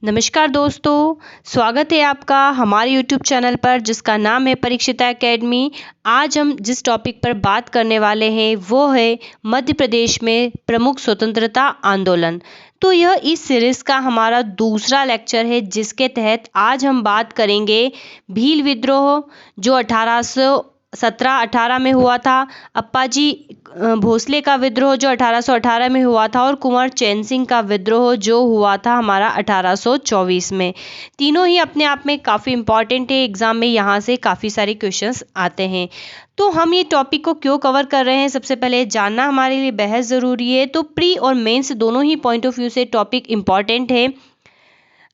नमस्कार दोस्तों, स्वागत है आपका हमारे YouTube चैनल पर जिसका नाम है परीक्षिता एकेडमी। आज हम जिस टॉपिक पर बात करने वाले हैं वो है मध्य प्रदेश में प्रमुख स्वतंत्रता आंदोलन। तो यह इस सीरीज़ का हमारा दूसरा लेक्चर है जिसके तहत आज हम बात करेंगे भील विद्रोह जो 1817-18 में हुआ था, अप्पाजी भोसले का विद्रोह जो 1818 में हुआ था और कुंवर चैन सिंह का विद्रोह जो हुआ था हमारा 1824 में। तीनों ही अपने आप में काफ़ी इम्पॉर्टेंट है, एग्ज़ाम में यहाँ से काफ़ी सारे क्वेश्चंस आते हैं। तो हम ये टॉपिक को क्यों कवर कर रहे हैं, सबसे पहले जानना हमारे लिए बेहद ज़रूरी है। तो प्री और मेंस दोनों ही पॉइंट ऑफ व्यू से टॉपिक इम्पॉर्टेंट है।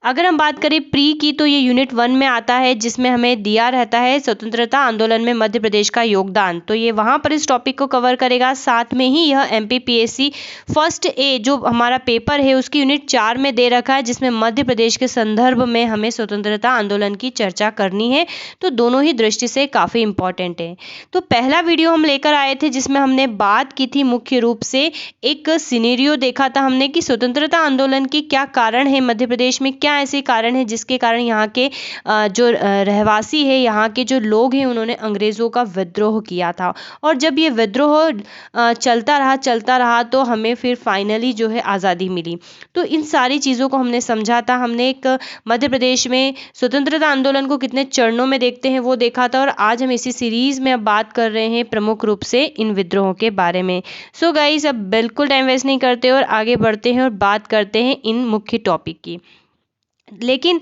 अगर हम बात करें प्री की तो ये यूनिट 1 में आता है जिसमें हमें दिया रहता है स्वतंत्रता आंदोलन में मध्य प्रदेश का योगदान, तो ये वहाँ पर इस टॉपिक को कवर करेगा। साथ में ही यह MPPSC फर्स्ट ए जो हमारा पेपर है उसकी यूनिट 4 में दे रखा है जिसमें मध्य प्रदेश के संदर्भ में हमें स्वतंत्रता आंदोलन की चर्चा करनी है। तो दोनों ही दृष्टि से काफ़ी इंपॉर्टेंट है। तो पहला वीडियो हम लेकर आए थे जिसमें हमने बात की थी, मुख्य रूप से एक सिनेरियो देखा था हमने कि स्वतंत्रता आंदोलन के क्या कारण है, मध्य प्रदेश में क्या ऐसे कारण है जिसके कारण यहाँ के जो रहवासी है, यहाँ के जो लोग हैं, उन्होंने अंग्रेज़ों का विद्रोह किया था। और जब ये विद्रोह चलता रहा तो हमें फिर फाइनली जो है आज़ादी मिली। तो इन सारी चीज़ों को हमने समझा था। हमने एक मध्य प्रदेश में स्वतंत्रता आंदोलन को कितने चरणों में देखते हैं वो देखा था। और आज हम इसी सीरीज़ में अब बात कर रहे हैं प्रमुख रूप से इन विद्रोहों के बारे में। सो गाइस, अब बिल्कुल टाइम वेस्ट नहीं करते और आगे बढ़ते हैं और बात करते हैं इन मुख्य टॉपिक की। लेकिन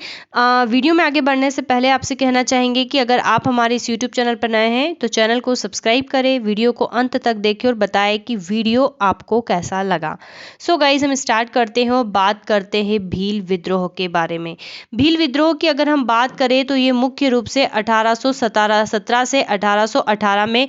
वीडियो में आगे बढ़ने से पहले आपसे कहना चाहेंगे कि अगर आप हमारे इस YouTube चैनल पर नए हैं तो चैनल को सब्सक्राइब करें, वीडियो को अंत तक देखें और बताएं कि वीडियो आपको कैसा लगा। सो गाइस, हम स्टार्ट करते हैं और बात करते हैं भील विद्रोह के बारे में। भील विद्रोह की अगर हम बात करें तो ये मुख्य रूप से 1817 से 1818 में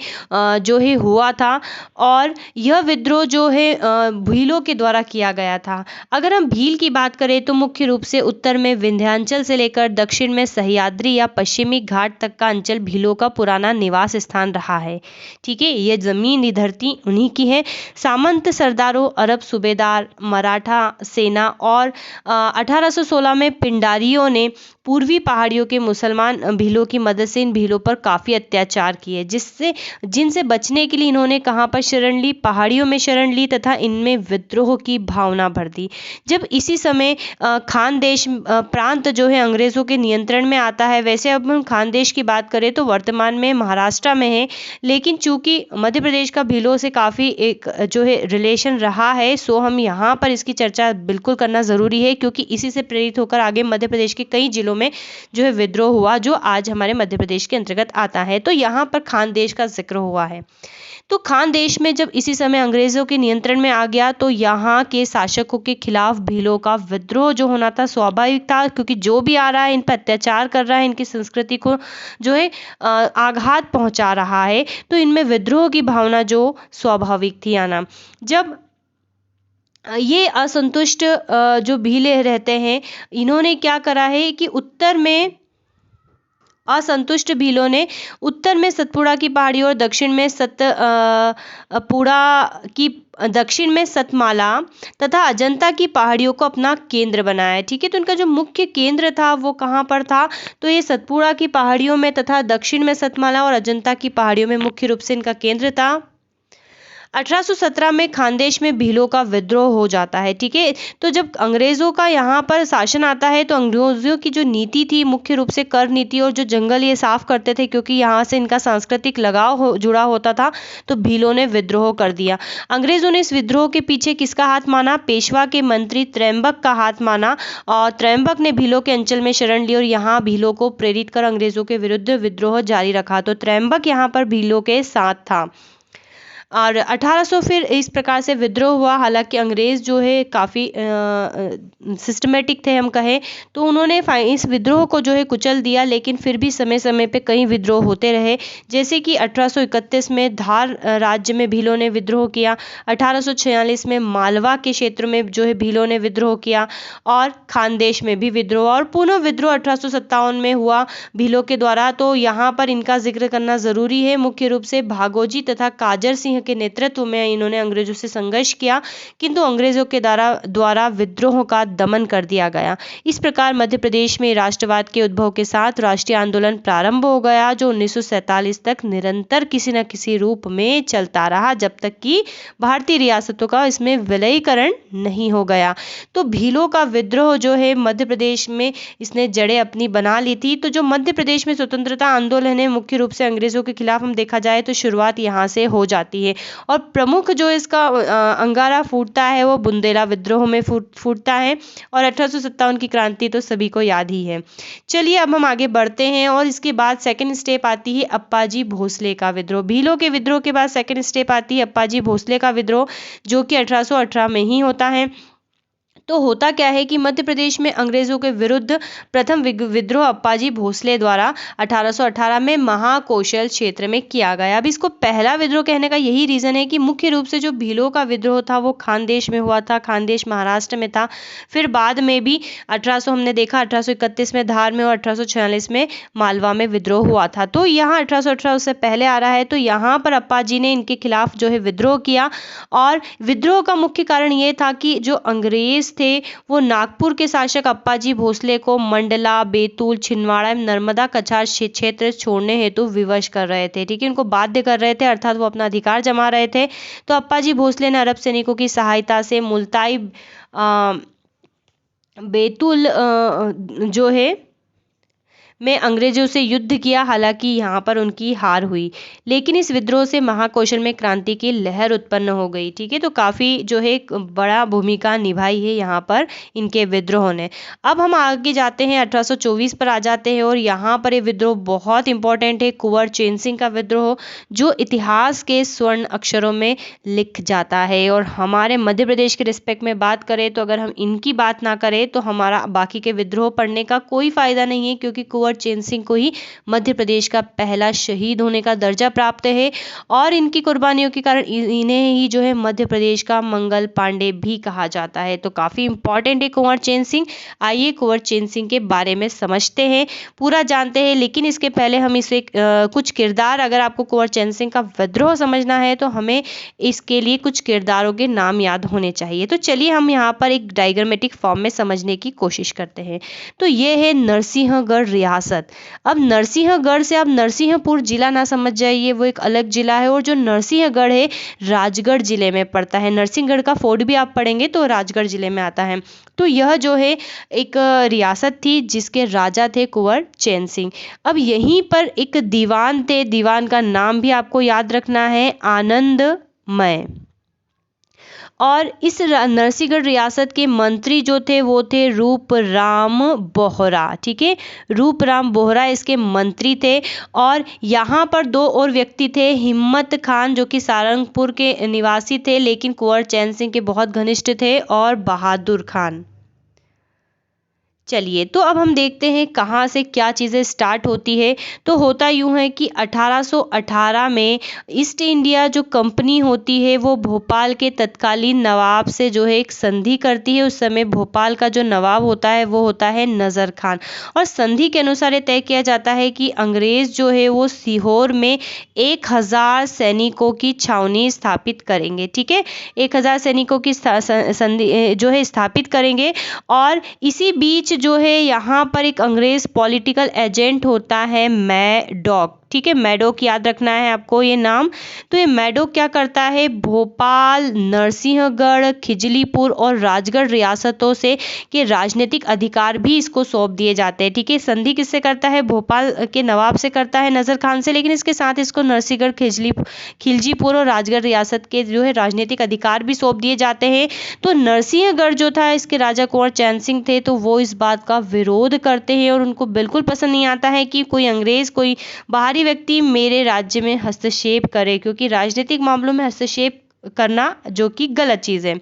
जो है हुआ था और यह विद्रोह जो है भीलों के द्वारा किया गया था। अगर हम भील की बात करें तो मुख्य रूप से उत्तर में विंध्याचल से लेकर दक्षिण में सह्याद्री या पश्चिमी घाट तक का अंचल भीलों का पुराना निवास स्थान रहा है। ठीक है, ये जमीन, ये धरती उन्हीं की है। सामंत सरदारों, अरब सूबेदार, मराठा सेना और 1816 में पिंडारियों ने पूर्वी पहाड़ियों के मुसलमान भीलों की मदद से इन भीलों पर काफ़ी अत्याचार किए, जिनसे बचने के लिए इन्होंने कहाँ पर शरण ली, पहाड़ियों में शरण ली तथा इनमें विद्रोह की भावना भर दी। जब इसी समय खानदेश प्रांत जो है अंग्रेज़ों के नियंत्रण में आता है। वैसे अब हम खानदेश की बात करें तो वर्तमान में महाराष्ट्र में है, लेकिन चूंकि मध्य प्रदेश का भीलों से काफ़ी एक जो है रिलेशन रहा है, सो हम यहाँ पर इसकी चर्चा बिल्कुल करना ज़रूरी है क्योंकि इसी से प्रेरित होकर आगे मध्य प्रदेश के कई जिलों में जो है विद्रोह हुआ जो आज हमारे मध्य प्रदेश के अंतर्गत आता है। तो यहाँ पर खानदेश का जिक्र हुआ है। तो खानदेश में जब इसी समय अंग्रेज़ों के नियंत्रण में आ गया तो यहाँ के शासकों के खिलाफ भीलों का विद्रोह जो होना था स्वाभाविक था, क्योंकि जो भी आ रहा है इन पर अत्याचार कर रहा है, इनकी संस्कृति को जो है आघात पहुँचा रहा है, तो इनमें विद्रोह की भावना जो स्वाभाविक थी आना। जब ये असंतुष्ट जो भीले रहते हैं, इन्होंने क्या करा है कि उत्तर में असंतुष्ट भीलों ने उत्तर में सतपुड़ा की पहाड़ी और दक्षिण में सतमाला तथा अजंता की पहाड़ियों को अपना केंद्र बनाया है। ठीक है, तो इनका जो मुख्य केंद्र था वो कहाँ पर था, तो ये सतपुड़ा की पहाड़ियों में तथा दक्षिण में सतमाला और अजंता की पहाड़ियों में मुख्य रूप से इनका केंद्र था। 1817 में खानदेश में भीलों का विद्रोह हो जाता है। ठीक है, तो जब अंग्रेज़ों का यहाँ पर शासन आता है तो अंग्रेज़ों की जो नीति थी मुख्य रूप से कर नीति और जो जंगल ये साफ करते थे, क्योंकि यहाँ से इनका सांस्कृतिक लगाव जुड़ा होता था, तो भीलों ने विद्रोह कर दिया। अंग्रेज़ों ने इस विद्रोह के पीछे किसका हाथ माना, पेशवा के मंत्री त्रैंबक का हाथ माना और त्रैंबक ने भीलों के अंचल में शरण ली और यहाँ भीलों को प्रेरित कर अंग्रेज़ों के विरुद्ध विद्रोह जारी रखा। तो त्रैंबक यहाँ पर भीलों के साथ था और 1800 फिर इस प्रकार से विद्रोह हुआ। हालांकि अंग्रेज़ जो है काफ़ी सिस्टमेटिक थे हम कहें, तो उन्होंने इस विद्रोह को जो है कुचल दिया, लेकिन फिर भी समय समय पे कई विद्रोह होते रहे। जैसे कि 1831 में धार राज्य में भीलों ने विद्रोह किया, 1846 में मालवा के क्षेत्र में जो है भीलों ने विद्रोह किया और खानदेश में भी विद्रोह, और पुनः विद्रोह 1857 में हुआ भीलों के द्वारा। तो यहाँ पर इनका जिक्र करना ज़रूरी है। मुख्य रूप से भागोजी तथा काजर सिंह के नेतृत्व में इन्होंने अंग्रेजों से संघर्ष किया, किंतु अंग्रेजों के द्वारा विद्रोह का दमन कर दिया गया। इस प्रकार मध्य प्रदेश में राष्ट्रवाद के उद्भव के साथ राष्ट्रीय आंदोलन प्रारंभ हो गया, जो 1947 तक निरंतर किसी न किसी रूप में चलता रहा, जब तक कि भारतीय रियासतों का इसमें विलयीकरण नहीं हो गया। तो भीलों का विद्रोह जो है मध्य प्रदेश में इसने जड़ें अपनी बना ली थी। तो जो मध्य प्रदेश में स्वतंत्रता आंदोलन है, मुख्य रूप से अंग्रेजों के खिलाफ हम देखा जाए तो शुरुआत यहाँ से हो जाती है, और प्रमुख जो इसका अंगारा फूटता है वो बुंदेला विद्रोह में फूटता है, और 1857 की क्रांति तो सभी को याद ही है। चलिए अब हम आगे बढ़ते हैं, और इसके बाद सेकंड स्टेप आती है अप्पाजी भोसले का विद्रोह। भीलों के विद्रोह के बाद सेकंड स्टेप आती है अप्पाजी भोसले का विद्रोह, जो कि 1818 में ही होता है। तो होता क्या है कि मध्य प्रदेश में अंग्रेजों के विरुद्ध प्रथम विद्रोह अप्पाजी भोसले द्वारा 1818 में महाकौशल क्षेत्र में किया गया। अब इसको पहला विद्रोह कहने का यही रीजन है कि मुख्य रूप से जो भीलों का विद्रोह था वो खानदेश में हुआ था, खानदेश महाराष्ट्र में था। फिर बाद में भी 1800 हमने देखा 1831 में धार में, और 1846 में मालवा में विद्रोह हुआ था। तो यहाँ 1818 उससे पहले आ रहा है। तो यहाँ पर अप्पाजी ने इनके खिलाफ जो है विद्रोह किया, और विद्रोह का मुख्य कारण ये था कि जो अंग्रेज थे वो नागपुर के शासक अप्पाजी भोसले को मंडला, बैतूल, छिंदवाड़ा एवं नर्मदा कछार क्षेत्र छोड़ने हेतु विवश कर रहे थे। ठीक है, इनको बाध्य कर रहे थे, अर्थात वो अपना अधिकार जमा रहे थे। तो अप्पाजी भोसले ने अरब सैनिकों की सहायता से मुल्ताई बैतूल जो है में अंग्रेजों से युद्ध किया। हालांकि यहाँ पर उनकी हार हुई, लेकिन इस विद्रोह से महाकौशल में क्रांति की लहर उत्पन्न हो गई। ठीक है, तो काफ़ी जो है बड़ा भूमिका निभाई है यहाँ पर इनके विद्रोह ने। अब हम आगे जाते हैं, 1824 पर आ जाते हैं, और यहाँ पर ये विद्रोह बहुत इंपॉर्टेंट है, कुंवर चैन सिंह का विद्रोह, जो इतिहास के स्वर्ण अक्षरों में लिख जाता है। और हमारे मध्य प्रदेश के रिस्पेक्ट में बात करें तो अगर हम इनकी बात ना करें तो हमारा बाकी के विद्रोह पढ़ने का कोई फायदा नहीं है, क्योंकि कुंवर चैन सिंह को ही मध्य प्रदेश का पहला शहीद होने का दर्जा प्राप्त है, और इनकी कुर्बानियों के कारण इन्हें ही जो है मध्य प्रदेश का मंगल पांडे भी कहा जाता है। तो काफी इंपॉर्टेंट है कुंवर चैन सिंह। आइए कुंवर चैन सिंह के बारे में समझते हैं, पूरा जानते हैं, लेकिन इसके पहले हम इसे कुछ किरदार, अगर आपको कुंवर चैन सिंह का विद्रोह समझना है तो हमें इसके लिए कुछ किरदारों के नाम याद होने चाहिए। तो चलिए हम यहाँ पर एक डायग्रामेटिक फॉर्म में समझने की कोशिश करते हैं। तो ये है नरसिंहगढ़ रियासत। अब नरसिंहगढ़ से आप नरसिंहपुर जिला ना समझ जाइए, वो एक अलग जिला है, और जो नरसिंहगढ़ है राजगढ़ जिले में पड़ता है। नरसिंहगढ़ का फोर्ट भी आप पढ़ेंगे तो राजगढ़ जिले में आता है। तो यह जो है एक रियासत थी जिसके राजा थे कुंवर चैन सिंह। अब यहीं पर एक दीवान थे, दीवान का नाम भी आपको याद रखना है, आनंदमय। और इस नरसिंहगढ़ रियासत के मंत्री जो थे वो थे रूपराम बोहरा। ठीक है, रूपराम बोहरा इसके मंत्री थे। और यहाँ पर दो और व्यक्ति थे, हिम्मत खान जो कि सारंगपुर के निवासी थे लेकिन कुंवर चैन सिंह के बहुत घनिष्ठ थे, और बहादुर खान। चलिए तो अब हम देखते हैं कहाँ से क्या चीज़ें स्टार्ट होती है। तो होता यूँ है कि 1818 में ईस्ट इंडिया जो कंपनी होती है वो भोपाल के तत्कालीन नवाब से जो है एक संधि करती है। उस समय भोपाल का जो नवाब होता है वो होता है नज़र खान, और संधि के अनुसार ये तय किया जाता है कि अंग्रेज जो है वो सीहोर में 1000 सैनिकों की छावनी स्थापित करेंगे। ठीक है, 1000 सैनिकों की संधि जो है स्थापित करेंगे। और इसी बीच जो है यहाँ पर एक अंग्रेज पॉलिटिकल एजेंट होता है मैडॉक। ठीक है, मैडॉक याद रखना है आपको ये नाम। तो ये मैडॉक क्या करता है, भोपाल, नरसिंहगढ़, खिजलीपुर और राजगढ़ रियासतों से के राजनीतिक अधिकार भी इसको सौंप दिए जाते हैं। ठीक है, संधि किससे करता है, भोपाल के नवाब से करता है, नजर खान से, लेकिन इसके साथ इसको नरसिंहगढ़, खिलजीपुर और राजगढ़ रियासत के जो है राजनीतिक अधिकार भी सौंप दिए जाते हैं। तो नरसिंहगढ़ जो था इसके राजा कुंवर चैन सिंह थे, तो वो इस बात का विरोध करते हैं, और उनको बिल्कुल पसंद नहीं आता है कि कोई अंग्रेज, कोई बाहरी व्यक्ति मेरे राज्य में हस्तक्षेप करे, क्योंकि राजनीतिक मामलों में हस्तक्षेप करना, जो कि गलत चीज़ है।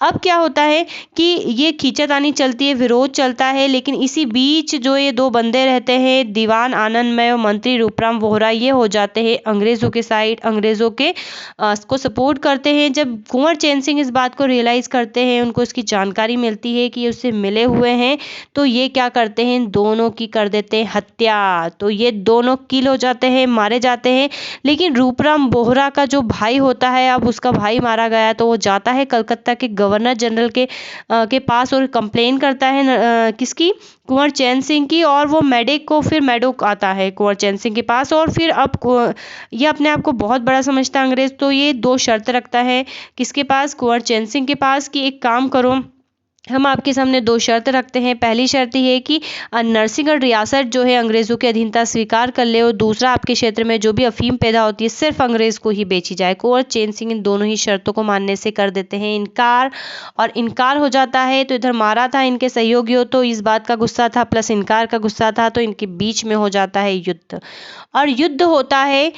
अब क्या होता है कि ये खींचातानी चलती है, विरोध चलता है, लेकिन इसी बीच जो ये दो बंदे रहते हैं, दीवान आनंदमय और मंत्री रूपराम बोहरा, ये हो जाते हैं अंग्रेज़ों के साइड, अंग्रेज़ों के को सपोर्ट करते हैं। जब कुंवर चैन सिंह इस बात को रियलाइज़ करते हैं, उनको इसकी जानकारी मिलती है कि ये उससे मिले हुए हैं, तो ये क्या करते हैं, दोनों की कर देते हैं हत्या। तो ये दोनों किल हो जाते हैं, मारे जाते हैं। लेकिन रूपराम बोहरा का जो भाई होता है, अब उसका भाई मारा गया तो वो जाता है कलकत्ता के गवर्नर जनरल के पास और कंप्लेन करता है किसकी, कुंवर चैन सिंह की। और वो मेडोक को, फिर मेडोक आता है कुंवर चैन सिंह के पास, और फिर अब ये अपने आप को बहुत बड़ा समझता है अंग्रेज, तो ये दो शर्त रखता है किसके पास, कुंवर चैन सिंह के पास, कि एक काम करो, हम आपके सामने दो शर्त रखते हैं। पहली शर्त ये है कि नरसिंहगढ़ रियासत जो है अंग्रेज़ों की अधीनता स्वीकार कर ले, और दूसरा आपके क्षेत्र में जो भी अफीम पैदा होती है सिर्फ अंग्रेज़ को ही बेची जाए। कुंवर चैन सिंह इन दोनों ही शर्तों को मानने से कर देते हैं इनकार, और इनकार हो जाता है। तो इधर मारा था इनके सहयोगियों, तो इस बात का गुस्सा था, प्लस इनकार का गुस्सा था, तो इनके बीच में हो जाता है युद्ध। और युद्ध होता है,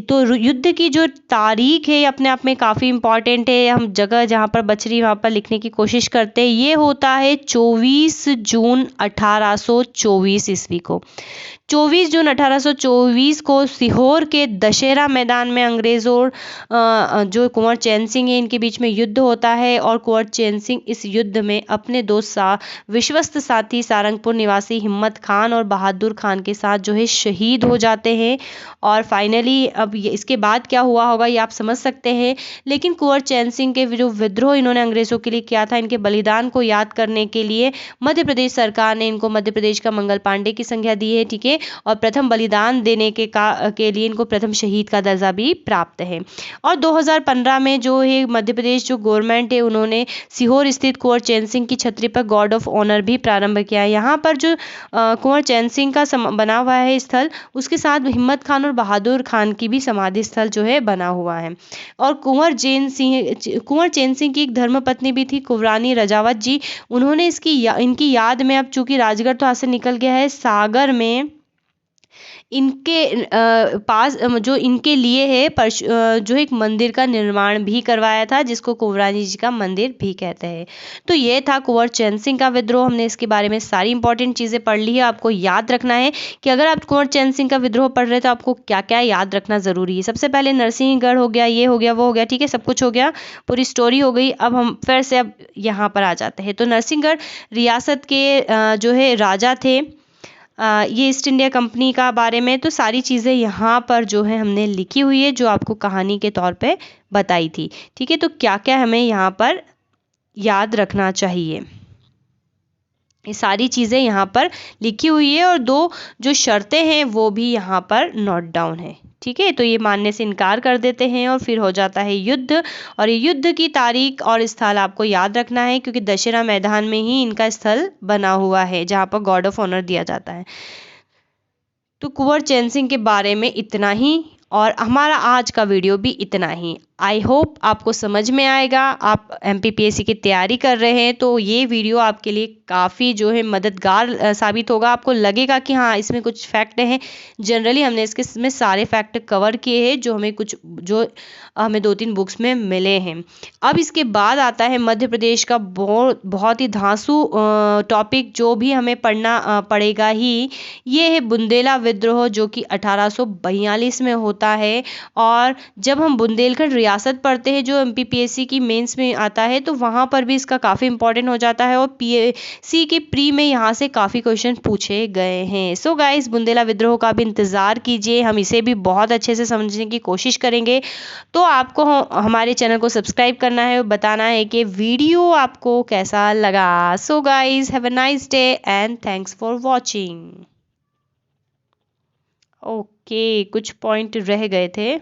तो युद्ध की जो तारीख है अपने आप में काफ़ी इम्पॉर्टेंट है। हम जगह जहाँ पर बच रही वहाँ पर लिखने की कोशिश करते हैं। ये होता है 24 जून 1824 ईस्वी को। 24 जून 1824 को सीहोर के दशहरा मैदान में अंग्रेज़ों जो कुंवर चैन सिंह है इनके बीच में युद्ध होता है, और कुंवर चैन सिंह इस युद्ध में अपने दो विश्वस्त साथी सारंगपुर निवासी हिम्मत खान और बहादुर खान के साथ जो है शहीद हो जाते हैं। और फाइनली अब इसके बाद क्या हुआ होगा ये आप समझ सकते हैं। लेकिन कुंवर चैन सिंह के जो विद्रोह इन्होंने अंग्रेज़ों के लिए किया था, इनके बलिदान को याद करने के लिए मध्य प्रदेश सरकार ने इनको मध्य प्रदेश का मंगल पांडे की संज्ञा दी है, ठीक है। और प्रथम बलिदान देने के लिए इनको प्रथम शहीद का दर्जा भी प्राप्त है। और 2015 में जो है मध्य प्रदेश जो गवर्नमेंट है उन्होंने सीहोर स्थित कुंवर चैन सिंह की छतरी पर गार्ड ऑफ ऑनर भी प्रारंभ किया है। यहाँ पर जो कुंवर चैन सिंह का बना हुआ है स्थल, उसके साथ हिम्मत खान और बहादुर खान की भी समाधि स्थल जो है बना हुआ है। और कुंवर चैन सिंह की एक धर्मपत्नी भी थी, कुंवरानी रजावत जी। उन्होंने इनकी याद में, अब चूंकि राजगढ़ तो हाथ से निकल गया है, सागर में इनके पास जो इनके लिए है जो एक मंदिर का निर्माण भी करवाया था, जिसको कुंवरानी जी का मंदिर भी कहते हैं। तो ये था कुंवर चैन सिंह का विद्रोह। हमने इसके बारे में सारी इंपॉर्टेंट चीज़ें पढ़ ली है। आपको याद रखना है कि अगर आप कुंवर चैन सिंह का विद्रोह पढ़ रहे हैं तो आपको क्या क्या याद रखना ज़रूरी है। सबसे पहले नरसिंहगढ़ हो गया, ये हो गया, वो हो गया, ठीक है, सब कुछ हो गया, पूरी स्टोरी हो गई। अब हम फिर से अब यहाँ पर आ जाते हैं। तो नरसिंहगढ़ रियासत के जो है राजा थे, ये ईस्ट इंडिया कंपनी का बारे में, तो सारी चीज़ें यहाँ पर जो है हमने लिखी हुई है, जो आपको कहानी के तौर पे बताई थी, ठीक है। तो क्या क्या हमें यहाँ पर याद रखना चाहिए, ये सारी चीज़ें यहाँ पर लिखी हुई है, और दो जो शर्तें हैं वो भी यहाँ पर नोट डाउन है, ठीक है। तो ये मानने से इनकार कर देते हैं, और फिर हो जाता है युद्ध। और ये युद्ध की तारीख और स्थल आपको याद रखना है, क्योंकि दशहरा मैदान में ही इनका स्थल बना हुआ है, जहाँ पर गार्ड ऑफ ऑनर दिया जाता है। तो कुंवर चैन सिंह के बारे में इतना ही, और हमारा आज का वीडियो भी इतना ही। आई होप आपको समझ में आएगा। आप MPPSC की तैयारी कर रहे हैं तो ये वीडियो आपके लिए काफ़ी जो है मददगार साबित होगा। आपको लगेगा कि हाँ इसमें कुछ फैक्ट हैं। जनरली हमने इसमें सारे फैक्ट कवर किए हैं जो हमें 2-3 बुक्स में मिले हैं। अब इसके बाद आता है मध्य प्रदेश का बहुत ही धांसू टॉपिक, जो भी हमें पढ़ना पड़ेगा ही। ये है बुंदेला विद्रोह, जो कि 1842 में होता है। और जब हम बुंदेलखंड रियासत पढ़ते हैं जो MPPSC की मेंस में आता है, तो वहाँ पर भी इसका काफ़ी इंपॉर्टेंट हो जाता है, और PSC के प्री में यहाँ से काफ़ी क्वेश्चन पूछे गए हैं। सो गाइस, बुंदेला विद्रोह का भी इंतज़ार कीजिए, हम इसे भी बहुत अच्छे से समझने की कोशिश करेंगे। तो आपको हमारे चैनल को सब्सक्राइब करना है और बताना है कि वीडियो आपको कैसा लगा। So guys, have a nice day and thanks for watching. Okay, कुछ पॉइंट रह गए थे।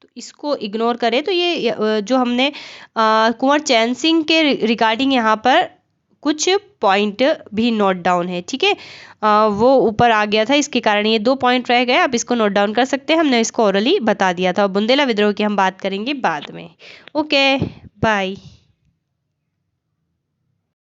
तो इसको इग्नोर करें। तो ये जो हमने कुंवर चैन सिंह के रिगार्डिंग यहाँ पर कुछ पॉइंट भी नोट डाउन है, ठीक है। वो ऊपर आ गया था, इसके कारण ये 2 पॉइंट रह गए। आप इसको नोट डाउन कर सकते हैं, हमने इसको ओरली बता दिया था। बुंदेला विद्रोह की हम बात करेंगे बाद में। Okay, bye.